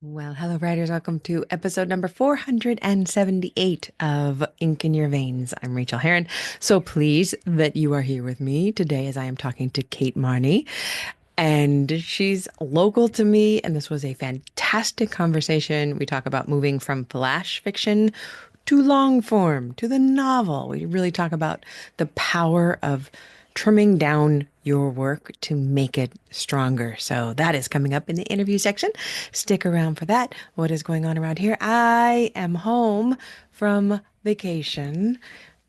Well, hello, writers. Welcome to episode number 478 of Ink in Your Veins. I'm Rachael Herron. So pleased that you are here with me today as I am talking to Kate Mahony. And she's local to me, and this was a fantastic conversation. We talk about moving from flash fiction to long form, to the novel. We really talk about the power of trimming down your work to make it stronger. So that is coming up in the interview section. Stick around for that. What is going on around here? I am home from vacation.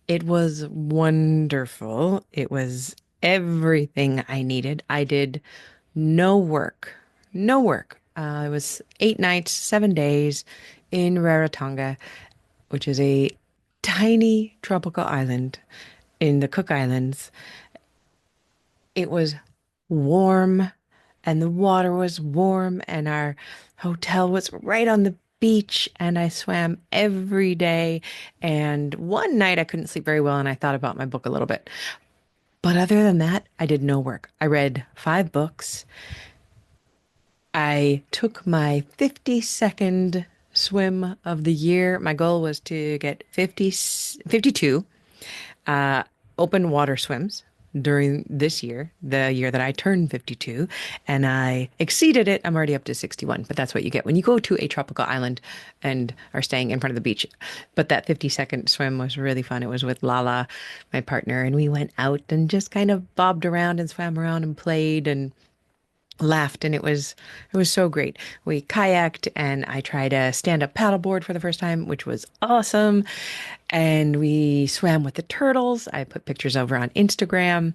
It was wonderful. It was everything I needed. I did no work, no work. It was 8 nights, 7 days in Rarotonga, which is a tiny tropical island in the Cook Islands. It was warm and the water was warm and our hotel was right on the beach and I swam every day. And one night I couldn't sleep very well and I thought about my book a little bit. But other than that, I did no work. I read 5 books. I took my 52nd swim of the year. My goal was to get 52 uh, open water swims during this year, the year that I turned 52, and I exceeded it. I'm already up to 61, but that's what you get when you go to a tropical island and are staying in front of the beach. But that 50-second swim was really fun. It was with Lala, my partner, and we went out and just kind of bobbed around and swam around and played and laughed, and it was so great. We kayaked and I tried a stand-up paddleboard for the first time, which was awesome. And we swam with the turtles. I put pictures over on Instagram.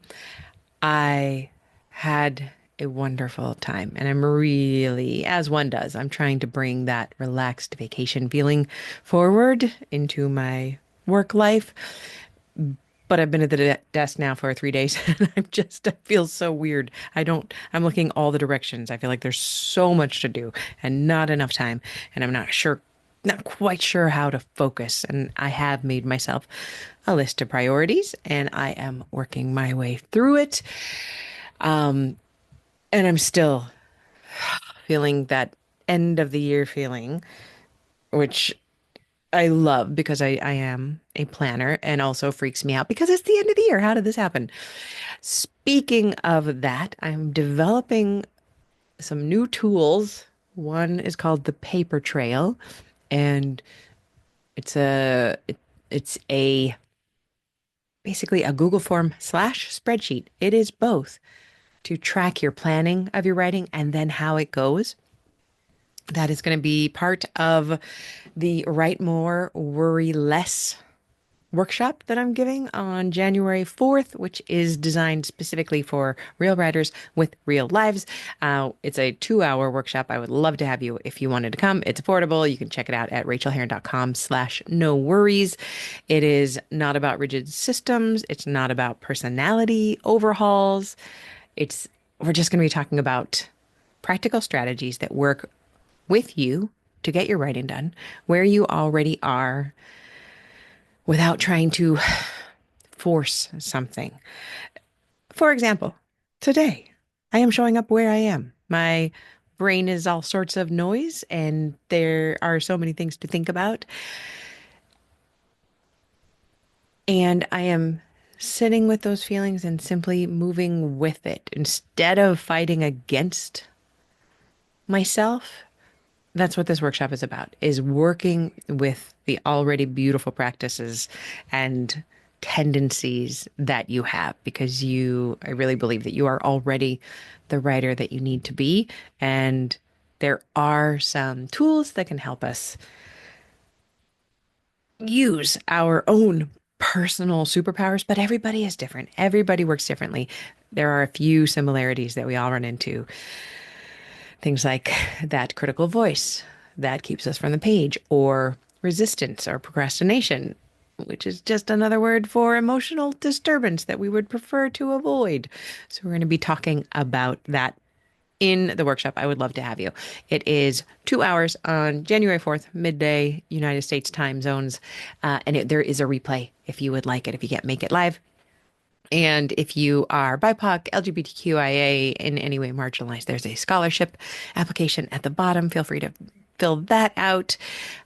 I had a wonderful time, and I'm really, as one does, I'm trying to bring that relaxed vacation feeling forward into my work life. But I've been at the desk now for 3 days and I feel so weird. I'm looking all the directions. I feel like there's so much to do and not enough time. And I'm not quite sure how to focus. And I have made myself a list of priorities and I am working my way through it. And I'm still feeling that end of the year feeling, which I love because I am a planner and also freaks me out because it's the end of the year. How did this happen? Speaking of that, I'm developing some new tools. One is called the paper trail, and it's a basically a Google form slash spreadsheet. It is both to track your planning of your writing and then how it goes. That is going to be part of the Write More, Worry Less workshop that I'm giving on January 4th, which is designed specifically for real writers with real lives. It's a 2-hour workshop. I would love to have you if you wanted to come. It's affordable. You can check it out at rachelherron.com/no worries. It is not about rigid systems. It's not about personality overhauls. We're just going to be talking about practical strategies that work with you to get your writing done where you already are without trying to force something. For example, today I am showing up where I am. My brain is all sorts of noise and there are so many things to think about. And I am sitting with those feelings and simply moving with it instead of fighting against myself. That's what this workshop is about, is working with the already beautiful practices and tendencies that you have because I really believe that you are already the writer that you need to be. And there are some tools that can help us use our own personal superpowers, but everybody is different. Everybody works differently. There are a few similarities that we all run into. Things like that critical voice that keeps us from the page, or resistance or procrastination, which is just another word for emotional disturbance that we would prefer to avoid. So we're going to be talking about that in the workshop. I would love to have you. It is 2 hours on January 4th, midday, United States time zones. There is a replay if you would like it, if you can't make it live. And if you are BIPOC, LGBTQIA, in any way marginalized, there's a scholarship application at the bottom. Feel free to fill that out,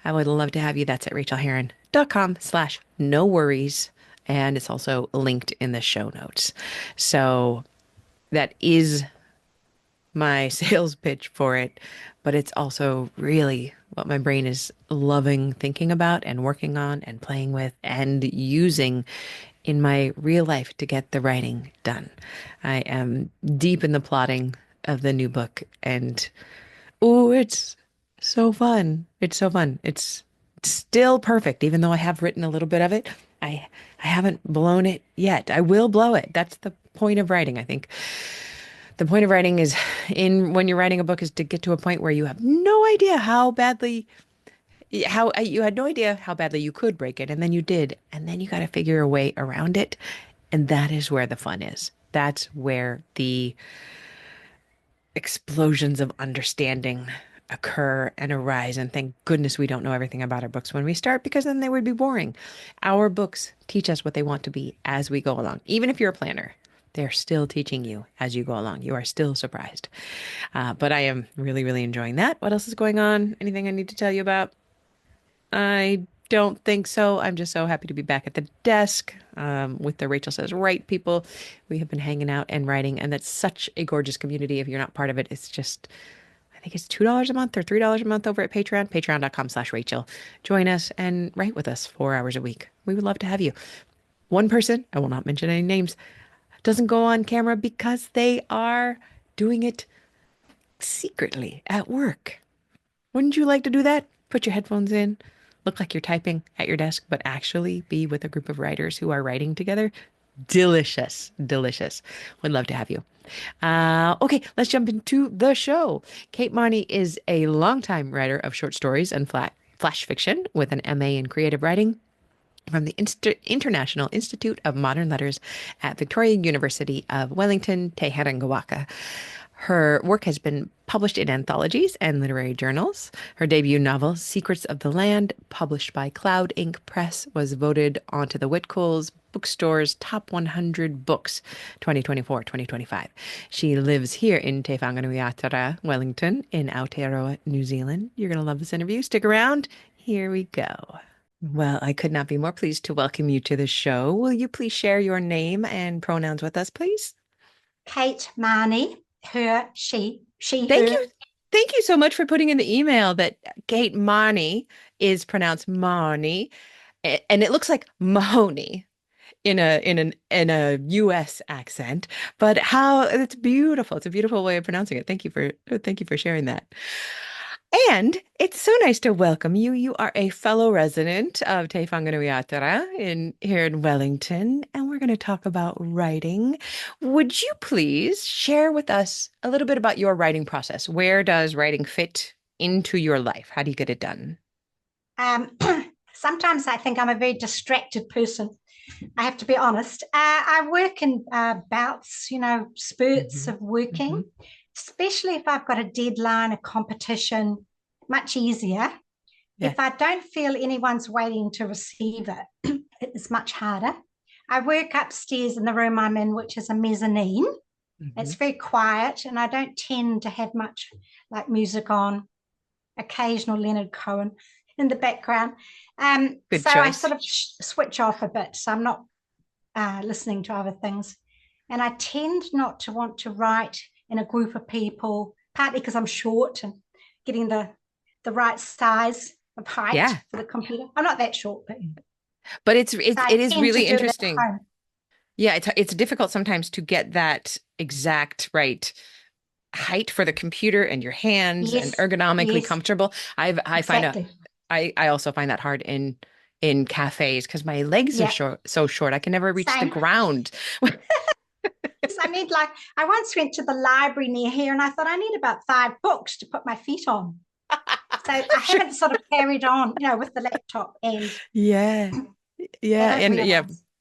I would love to have you. That's at rachelherron.com/no worries. And it's also linked in the show notes. So that is my sales pitch for it, but it's also really what my brain is loving thinking about and working on and playing with and using in my real life to get the writing done. I am deep in the plotting of the new book and oh, it's so fun. It's so fun. It's still perfect, even though I have written a little bit of it. I haven't blown it yet. I will blow it. That's the point of writing, I think. The point of writing is in when you're writing a book is to get to a point where you have no idea how badly how you had no idea how badly you could break it, and then you did, and then you got to figure a way around it, and that is where the fun is. That's where the explosions of understanding occur and arise. And thank goodness we don't know everything about our books when we start, because then they would be boring. Our books teach us what they want to be as we go along. Even if you're a planner, they're still teaching you as you go along. You are still surprised. But I am really, really enjoying that. What else is going on? Anything I need to tell you about? I don't think so. I'm just so happy to be back at the desk with the Rachel Says Right people. We have been hanging out and writing, and that's such a gorgeous community. If you're not part of it, it's just, I think it's $2 a month or $3 a month over at Patreon, patreon.com/Rachel. Join us and write with us 4 hours a week. We would love to have you. One person, I will not mention any names, doesn't go on camera because they are doing it secretly at work. Wouldn't you like to do that? Put your headphones in, look like you're typing at your desk, but actually be with a group of writers who are writing together. Delicious, delicious. Would love to have you. Okay, let's jump into the show. Kate Mahony is a longtime writer of short stories and flash fiction with an MA in creative writing from the International Institute of Modern Letters at Victoria University of Wellington, Te Herenga Waka. Her work has been published in anthologies and literary journals. Her debut novel, Secrets of the Land, published by Cloud Ink Press, was voted onto the Whitcoulls Bookstores Top 100 Books 2024-2025. She lives here in Te Whanganui-a-Tara, Wellington, in Aotearoa, New Zealand. You're going to love this interview. Stick around. Here we go. Well, I could not be more pleased to welcome you to the show. Will you please share your name and pronouns with us, please? Kate Mahony, her, she, Thank her. you. Thank you so much for putting in the email that Kate Mahony is pronounced Mahony, and it looks like Mahoney in a US accent, but how it's beautiful. It's a beautiful way of pronouncing it. Thank you for sharing that. And it's so nice to welcome you. You are a fellow resident of Te Whanganui-a-Tara here in Wellington, and we're going to talk about writing. Would you please share with us a little bit about your writing process? Where does writing fit into your life? How do you get it done? Sometimes I think I'm a very distracted person. I have to be honest. I work in bouts, spurts of working, especially if I've got a deadline, a competition, much easier. Yeah. If I don't feel anyone's waiting to receive it, it's much harder. I work upstairs in the room I'm in, which is a mezzanine. It's very quiet, and I don't tend to have much like music on, occasional Leonard Cohen in the background. Good so choice. I sort of switch off a bit, so I'm not listening to other things. And I tend not to want to write in a group of people, partly because I'm short and getting the right size of height for the computer. I'm not that short, but it is really interesting. Yeah, it's difficult sometimes to get that exact right height for the computer and your hands and ergonomically comfortable. I find I also find that hard in cafes because my legs are so short. I can never reach the ground. I need I once went to the library near here and I thought I need about 5 books to put my feet on. So I haven't sort of carried on, with the laptop and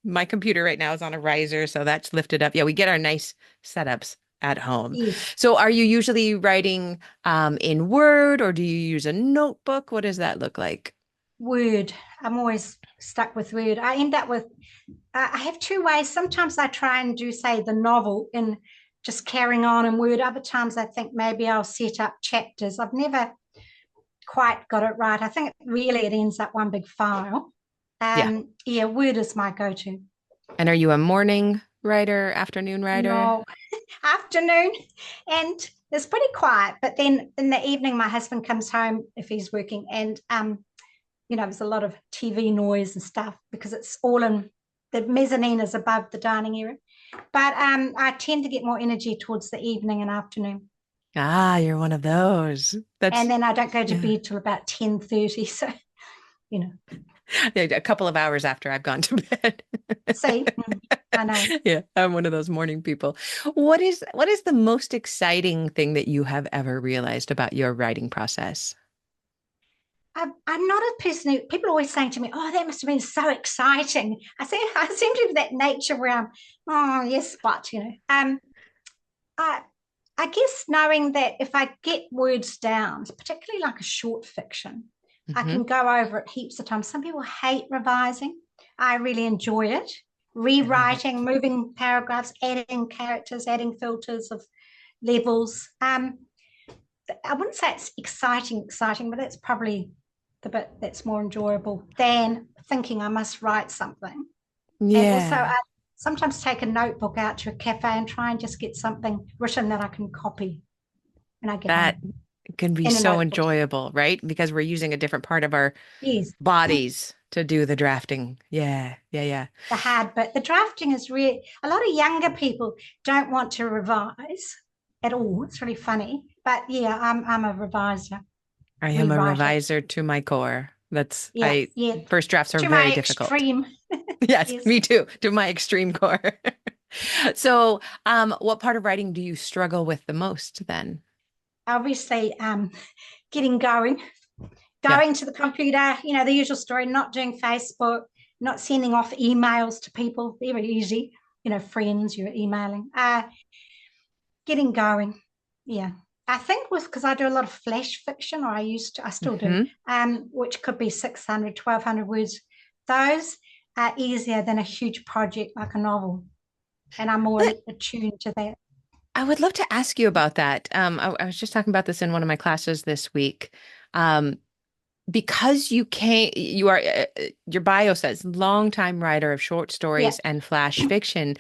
my computer right now is on a riser, so that's lifted up. Yeah, we get our nice setups at home. Yes. So are you usually writing in Word, or do you use a notebook? What does that look like? Word. I'm always stuck with Word. I end up with, I have 2 ways. Sometimes I try and do, say, the novel in just carrying on in Word. Other times I think maybe I'll set up chapters. I've never quite got it right. I think really it ends up one big file. Yeah. Yeah, Word is my go-to. And are you a morning writer, afternoon writer? No, afternoon, and it's pretty quiet. But then in the evening, my husband comes home if he's working, and there's a lot of TV noise and stuff because it's all in the mezzanine is above the dining area. But I tend to get more energy towards the evening and afternoon. Ah, you're one of those. And That's then I don't go to yeah. bed till about 10:30. So, you know, A couple of hours after I've gone to bed. see, I know. Yeah, I'm one of those morning people. What is the most exciting thing that you have ever realized about your writing process? I'm not a person who people are always saying to me, "Oh, that must have been so exciting." I seem to have that nature where I'm, oh yes, but I I guess knowing that if I get words down, particularly like a short fiction, I Hmm. can go over it heaps of times. Some people hate revising. I really enjoy it. I love it. Rewriting, moving paragraphs, adding characters, adding filters of levels. I wouldn't say it's exciting, but that's probably the bit that's more enjoyable than thinking I must write something. And also, Yeah, I sometimes take a notebook out to a cafe and try and just get something written that I can copy when I get that home can be in a so notebook. enjoyable, right? Because we're using a different part of our Yes, bodies to do the drafting. Yeah, yeah, yeah. the hard bit. The drafting is really, a lot of younger people don't want to revise at all. It's really funny. But yeah, I'm a reviser, I am a rewriter. reviser to my core. That's Yeah, I yeah. First drafts are To very my difficult. extreme. Yes, Yes. me too, to my extreme core. So, what part of writing do you struggle with the most then? Obviously, getting going, Yeah. going to the computer, the usual story, not doing Facebook, not sending off emails to people, very easy, friends you're emailing, getting going. Yeah. I think with because I do a lot of flash fiction, or I still do, Hmm. which could be 600, 1,200 words. Those are easier than a huge project like a novel. And I'm more attuned to that. I would love to ask you about that. I was just talking about this in one of my classes this week. Um, because you are, your bio says longtime writer of short Yeah, stories and flash fiction,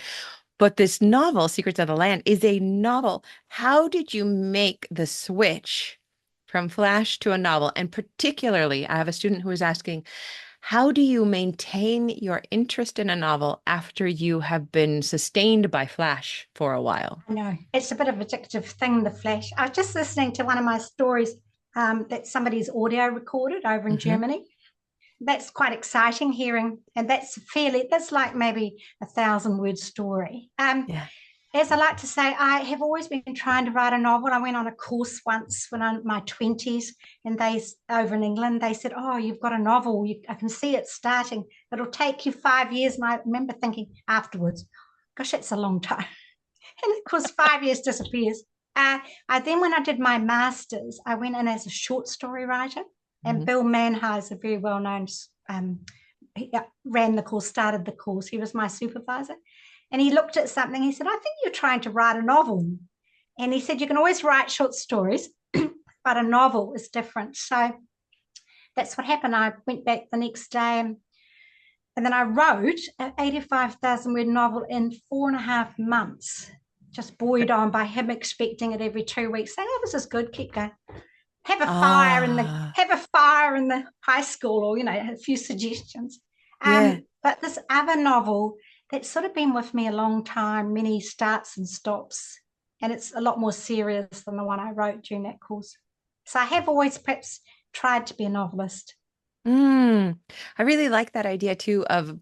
but this novel, Secrets of the Land, is a novel. How did you make the switch from flash to a novel? And particularly, I have a student who is asking, how do you maintain your interest in a novel after you have been sustained by flash for a while? I know. It's a bit of an addictive thing, the flash. I was just listening to one of my stories that somebody's audio recorded over in Hmm. Germany. That's quite exciting hearing, and that's like maybe 1,000 word story. Yeah. As I like to say, I have always been trying to write a novel. I went on a course once when I'm in my 20s, and they over in England, they said, "Oh, you've got a novel. I can see it starting. It'll take you 5 years." And I remember thinking afterwards, gosh, that's a long time. And of course, 5 years disappears. When I did my master's, I went in as a short story writer, and Mhm. Bill Manhire, a very well known, he ran the course, started the course. He was my supervisor, and he looked at something. He said, "I think you're trying to write a novel," and he said, "You can always write short stories, but a novel is different." So that's what happened. I went back the next day and then I wrote an 85,000 word novel in 4.5 months, just buoyed on by him expecting it every 2 weeks, saying, "Oh, this is good, keep going." Ah, Have a fire in the high school, or a few suggestions. yeah. But this other novel that's sort of been with me a long time, many starts and stops, and it's a lot more serious than the one I wrote during that course. So I have always perhaps tried to be a novelist. Mm. I really like that idea too of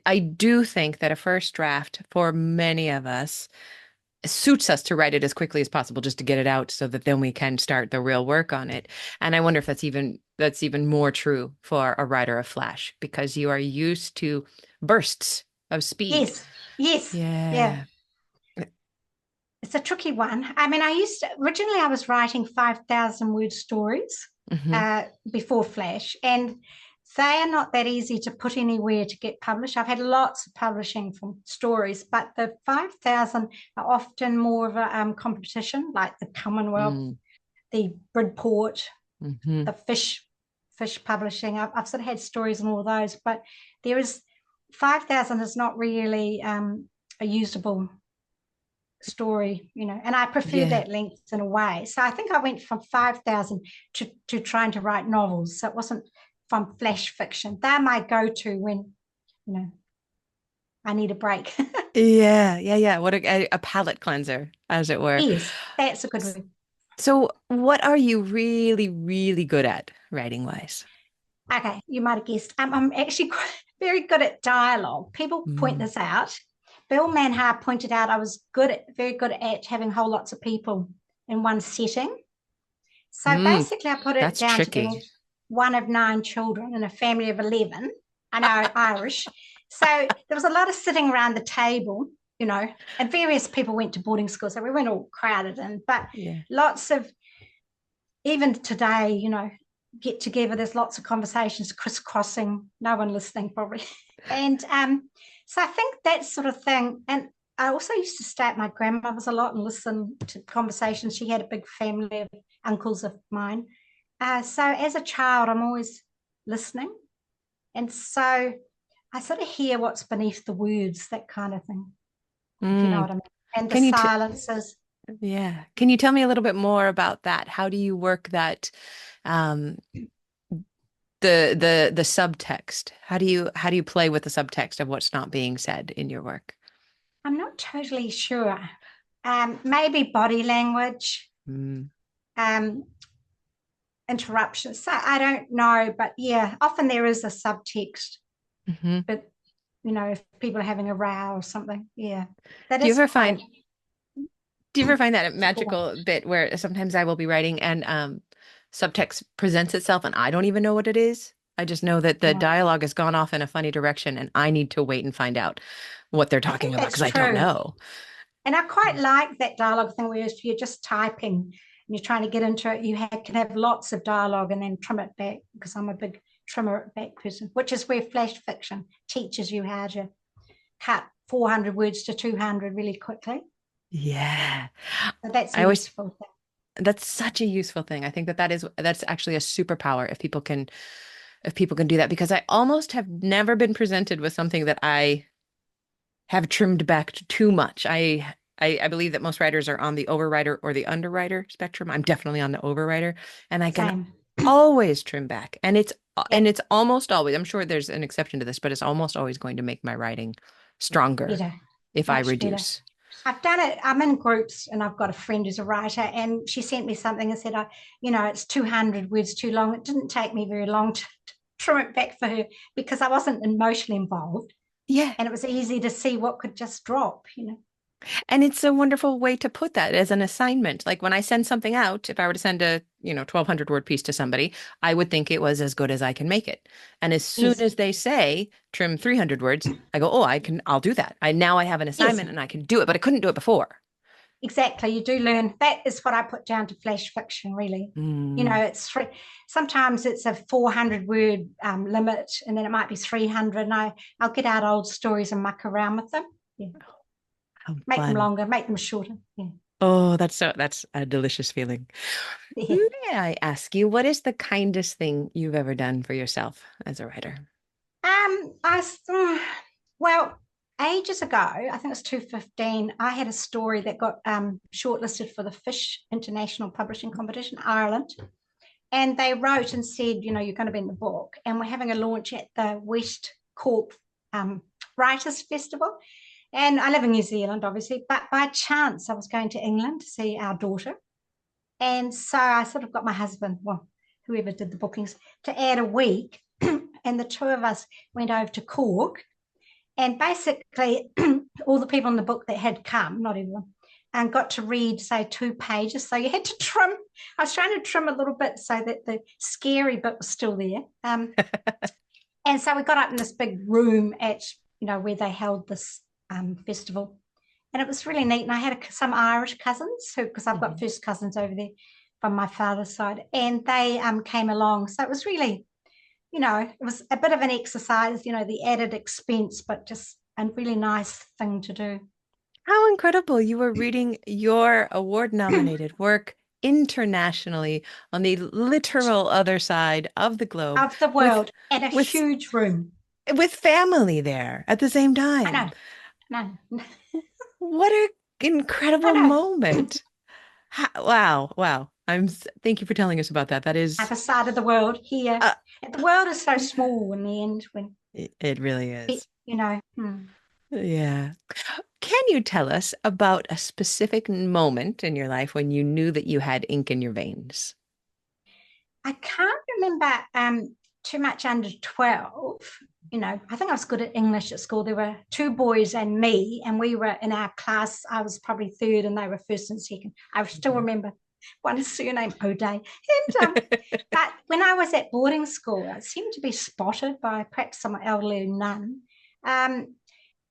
I do think that a first draft for many of us suits us to write it as quickly as possible just to get it out so that then we can start the real work on it. And I wonder if that's even more true for a writer of flash because you are used to bursts of speed. Yes, yes, yeah. Yeah. It's a tricky one. I mean, originally I was writing 5,000 word stories Hmm. before Flash, and they are not that easy to put anywhere to get published. I've had lots of publishing from stories, but the 5,000 are often more of a competition, like the Commonwealth, Mm. the Bridport. Hmm. the fish publishing. I've sort of had stories and all of those, but there is 5,000 is not really a usable story, and I prefer Yeah. that length in a way. So I think I went from 5,000 to trying to write novels. So it wasn't from flash fiction. They're my go-to when, you know, I need a break. Yeah. Yeah. Yeah. What a palate cleanser, as it were. Yes, that's a good word. So, what are you really, really good at writing wise? Okay, you might have guessed. I'm actually very good at dialogue. People point Mm. this out. Bill Manhar pointed out I was very good at having whole lots of people in one setting. So Mm. basically, I put it That's down to tricky. being one of 9 children in a family of 11. I know, Irish. So there was a lot of sitting around the table, and various people went to boarding school. So we weren't all crowded in, but Yeah. lots of, even today, get together, there's lots of conversations crisscrossing, no one listening probably. And so I think that sort of thing. And I also used to stay at my grandmother's a lot and listen to conversations. She had a big family of uncles of mine. So as a child, I'm always listening. And so I sort of hear what's beneath the words, that kind of thing, if you know Mm. what I mean. And the Can you t silences. Yeah. Can you tell me a little bit more about that? How do you work that um the subtext? How do you play with the subtext of what's not being said in your work? I'm not totally sure. Maybe body language, Mm. um, interruptions. So I don't know, but yeah, often there is a subtext. Hmm. But if people are having a row or something, yeah, that Do you is ever quite find do you ever find that typical. magical bit where sometimes I will be writing and subtext presents itself and I don't even know what it is? I just know that the Yeah, dialogue has gone off in a funny direction and I need to wait and find out what they're I talking think about that's because I don't true. know. And I quite like that dialogue thing where if you're just typing and you're trying to get into it, can have lots of dialogue and then trim it back, because I'm a big trimmer it back person, which is where flash fiction teaches you how to cut 400 words to 200 really quickly. Yeah. So that's a I always useful thing. That's such a useful thing. I think that's actually a superpower if people can do that because I almost have never been presented with something that I have trimmed back too much. I believe that most writers are on the overwriter or the underwriter spectrum. I'm definitely on the overwriter, and I can Same. always trim back. Yep. It's almost always, I'm sure there's an exception to this, but it's almost always going to make my writing stronger Better. if I Much better. reduce. I've done it. I'm in groups and I've got a friend who's a writer, and she sent me something and said, it's 200 words too long. It didn't take me very long to trim it back for her because I wasn't emotionally involved, Yeah. and it was easy to see what could just drop. And it's a wonderful way to put that as an assignment. Like when I send something out, if I were to send a, 1200 word piece to somebody, I would think it was as good as I can make it. And as soon Yes. as they say trim 300 words, I go, "Oh, I'll do that. Now I have an Yes. assignment and I can do it, but I couldn't do it before." Exactly. You do learn. That is what I put down to flash fiction, really. Mm. It's sometimes it's a 400 word limit, and then it might be 300. And I'll get out old stories and muck around with them. Yeah. How Make them fun. longer, make them shorter. Yeah. Oh, that's a delicious feeling. Yeah. May I ask you, what is the kindest thing you've ever done for yourself as a writer? Well, ages ago, I think it was 2015, I had a story that got shortlisted for the Fish International Publishing Competition, Ireland. And they wrote and said, you're going to be in the book. And we're having a launch at the West Cork Writers Festival. And I live in New Zealand, obviously, but by chance, I was going to England to see our daughter. And so I sort of got my husband, well, whoever did the bookings, to add a week. And the two of us went over to Cork. And basically, all the people in the book that had come, not everyone, and got to read, say, 2 pages. So you had to trim. I was trying to trim a little bit so that the scary bit was still there. And so we got up in this big room at, where they held this festival. And it was really neat. And I had some Irish cousins because I've got Mhm. first cousins over there from my father's side. And they came along. So it was really, it was a bit of an exercise, the added expense, but just a really nice thing to do. How incredible. You were reading your award-nominated work internationally on the literal other side of the globe Of the with world, and a with huge room. with family there at the same I time. know, no, What an I incredible know. moment. Wow, wow. Thank you for telling us about that. That is Other side of the world here. uh, The world is so small in the end when, it really is. you know. Yeah. Can you tell us about a specific moment in your life when you knew that you had ink in your veins? I can't remember too much under 12. I think I was good at English at school. There were two boys and me, and we were in our class. I was probably third, and they were first and second. I still Mhm. remember one surname, O'Day. But when I was at boarding school, I seemed to be spotted by perhaps some elderly nun. Um,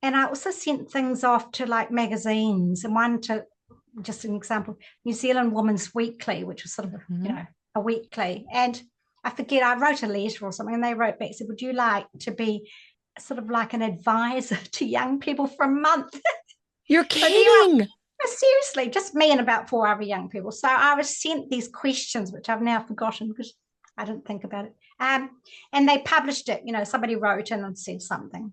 and I also sent things off to like magazines, and one to, just an example, New Zealand Woman's Weekly, which was sort of, Mhm. a weekly. And I forget, I wrote a letter or something, and they wrote back, said, would you like to be sort of like an advisor to young people for a month? You're So there you are. kidding. Seriously, just me and about four other young people. So I was sent these questions, which I've now forgotten because I didn't think about it. And they published it. Somebody wrote in and said something.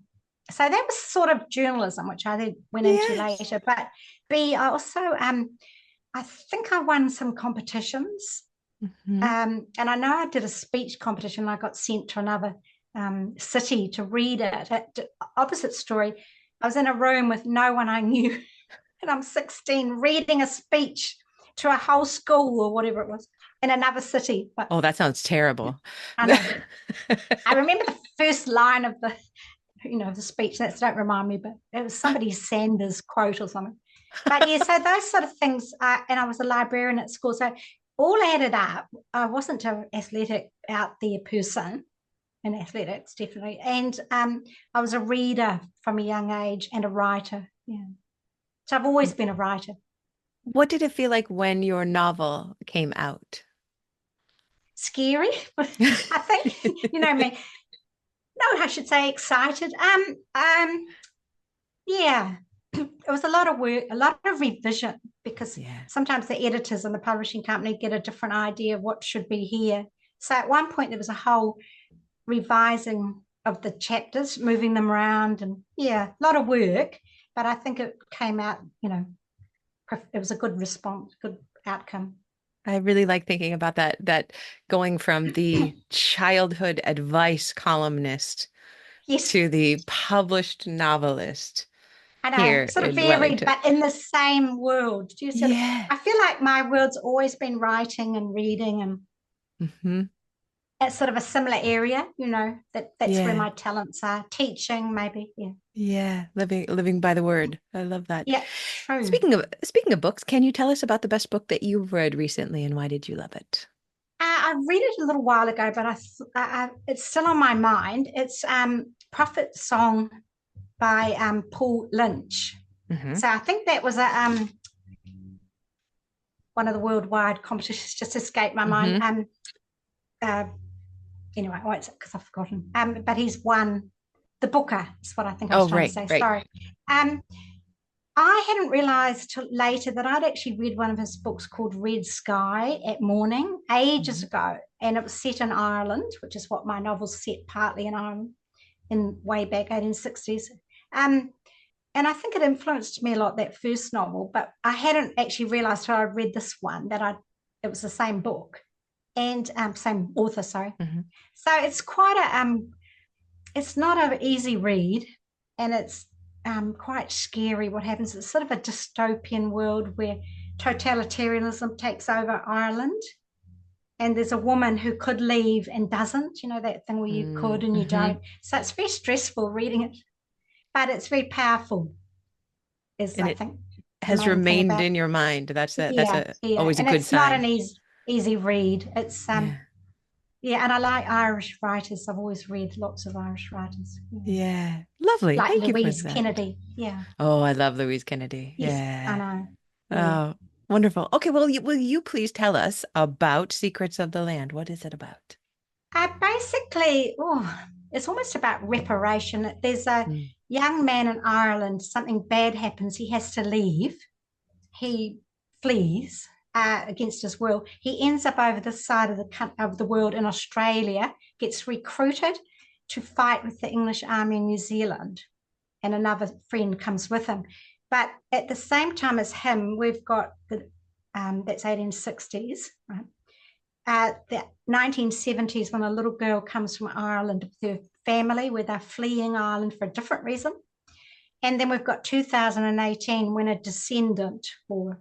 So that was sort of journalism, which I then went into Yes. later. But B, I also, I think I won some competitions. Mhm. And I know I did a speech competition. I got sent to another city to read it. Opposite story. I was in a room with no one I knew, and I'm 16 reading a speech to a whole school or whatever it was in another city. But Oh, that sounds terrible. I know. I remember the first line of the speech. That don't remind me, but it was somebody Sanders quote or something. But yeah, so those sort of things. And I was a librarian at school, so all added up. I wasn't an athletic out there person in athletics, definitely, and I was a reader from a young age and a writer. Yeah, so I've always been a writer. What did it feel like when your novel came out? Scary, I think. You know me. No, I should say excited. Yeah, it was a lot of work, a lot of revision, because Yeah. sometimes the editors and the publishing company get a different idea of what should be here. So at one point there was a whole revising of the chapters, moving them around, and yeah, a lot of work. But I think it came out, it was a good response, good outcome. I really like thinking about that going from the childhood advice columnist Yes, to the published novelist I know, here sort of in varied, Wellington. but in the same world. Do you sort of? I Yes. feel like my world's always been writing and reading, and Hmm. it's sort of a similar area. That's where Yeah. my talents are. Teaching, maybe. Yeah, Yeah. Living by the word. I love that. yeah, true. Speaking of books, can you tell us about the best book that you've read recently and why did you love it? I read it a little while ago, but it's still on my mind. It's Prophet Song by Paul Lynch. Hmm. So I think that was a one of the worldwide competitions. Just escaped my mind. Hmm. Uh, anyway, I won't say because I've forgotten. But he's won the Booker. Is what I think I was Oh, trying to right, say. right. Sorry. Um, I hadn't realised till later that I'd actually read one of his books called Red Sky at Morning ages Mhm. ago, and it was set in Ireland, which is what my novel's set partly in Ireland in way back 1860s. Um, and I think it influenced me a lot, that first novel, but I hadn't actually realised till I read this one that it was the same book and same author, sorry. Hmm. So it's quite it's not an easy read, and it's quite scary what happens. It's sort of a dystopian world where totalitarianism takes over Ireland, and there's a woman who could leave and doesn't, that thing where you could and you Mm-hmm. don't. So it's very stressful reading it, but it's very powerful, is And I it think the has main thing remained about in your mind. That's yeah, a yeah. always a And good it's not an sign. easy read. It's Yeah. yeah, and I like Irish writers. I've always read lots of Irish writers. Yeah. Yeah. Lovely. Like Thank you for Louise that. Kennedy. Yeah. Oh, I love Louise Kennedy. Yes, I Yeah. know. Yeah. Oh, wonderful. Okay, well, will you please tell us about Secrets of the Land? What is it about? Basically, it's almost about reparation. There's a Mm. young man in Ireland, something bad happens. He has to leave. He flees. against his will. He ends up over this side of the world in Australia, gets recruited to fight with the English Army in New Zealand, and another friend comes with him. But at the same time as him, we've got that's 1860s, right? The 1970s, when a little girl comes from Ireland with her family, where they're fleeing Ireland for a different reason. And then we've got 2018, when a descendant or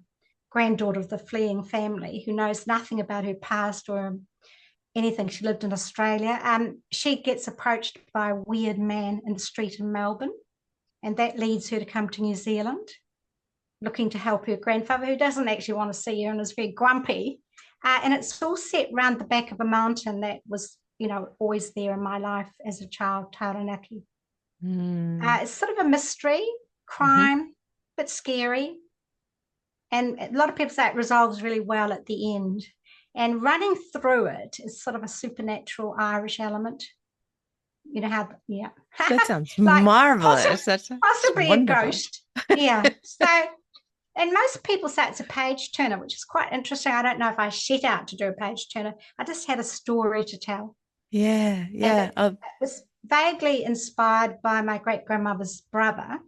granddaughter of the fleeing family, who knows nothing about her past or anything, she lived in Australia, she gets approached by a weird man in the street in Melbourne, and that leads her to come to New Zealand, looking to help her grandfather, who doesn't actually want to see her and is very grumpy. And it's all set round the back of a mountain that was, always there in my life as a child, Taranaki. It's sort of a mystery, crime, but scary. And a lot of people say it resolves really well at the end. And running through it is sort of a supernatural Irish element. You know how, yeah. That sounds like marvelous. Possibly wonderful. A ghost. Yeah. So, and most people say it's a page turner, which is quite interesting. I don't know if I set out to do a page turner. I just had a story to tell. Yeah, yeah. And it was vaguely inspired by my great-grandmother's brother,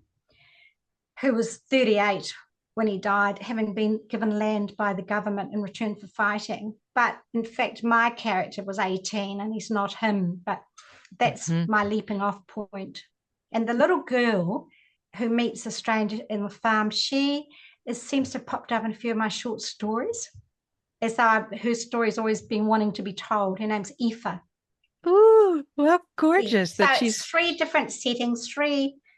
who was 38 when he died, having been given land by the government in return for fighting. But in fact, my character was 18 and he's not him, but that's my leaping off point. And the little girl who meets a stranger in the farm, she seems to have popped up in a few of my short stories, as though her story's always been wanting to be told. Her name's Aoife. Ooh, well, gorgeous. Yeah. So it's 3 different settings,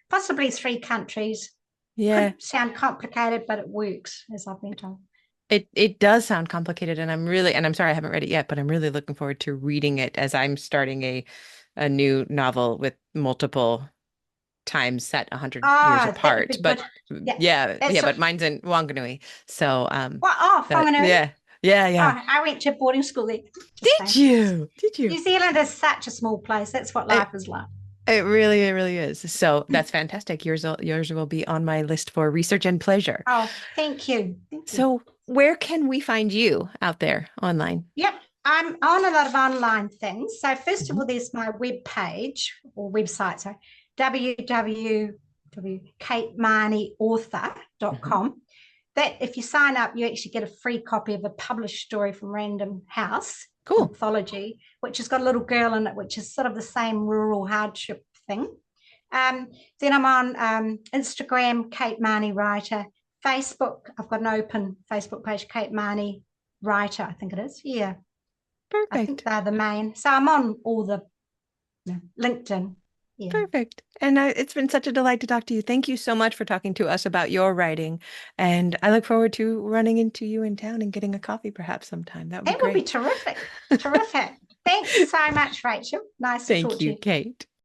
possibly 3 countries. Yeah. Could sound complicated, but it works, as I've been told. It does sound complicated, and I'm sorry I haven't read it yet, but I'm really looking forward to reading it, as I'm starting a new novel with multiple times set 100 years apart. But but mine's in Whanganui. So Whanganui? Yeah. I went to boarding school there. Did you? New Zealand is such a small place. That's what life is like. It really is. So that's fantastic. Yours will be on my list for research and pleasure. Oh, thank you. So where can we find you out there online? Yep. I'm on a lot of online things. So first of all, there's my web page or website. So www.katemarnieauthor.com. That if you sign up, you actually get a free copy of a published story from Random House. Cool. Anthology, which has got a little girl in it, which is sort of the same rural hardship thing. Then I'm on Instagram, Kate Marnie Writer. Facebook, I've got an open Facebook page, Kate Marnie Writer, I think it is. Yeah. Perfect. I think they're the main. So I'm on all the LinkedIn. Yeah. Perfect. And it's been such a delight to talk to you. Thank you so much for talking to us about your writing. And I look forward to running into you in town and getting a coffee perhaps sometime. That would be great. That would be terrific. Terrific. Thanks so much, Rachel. Nice to talk to you. Thank you, Kate.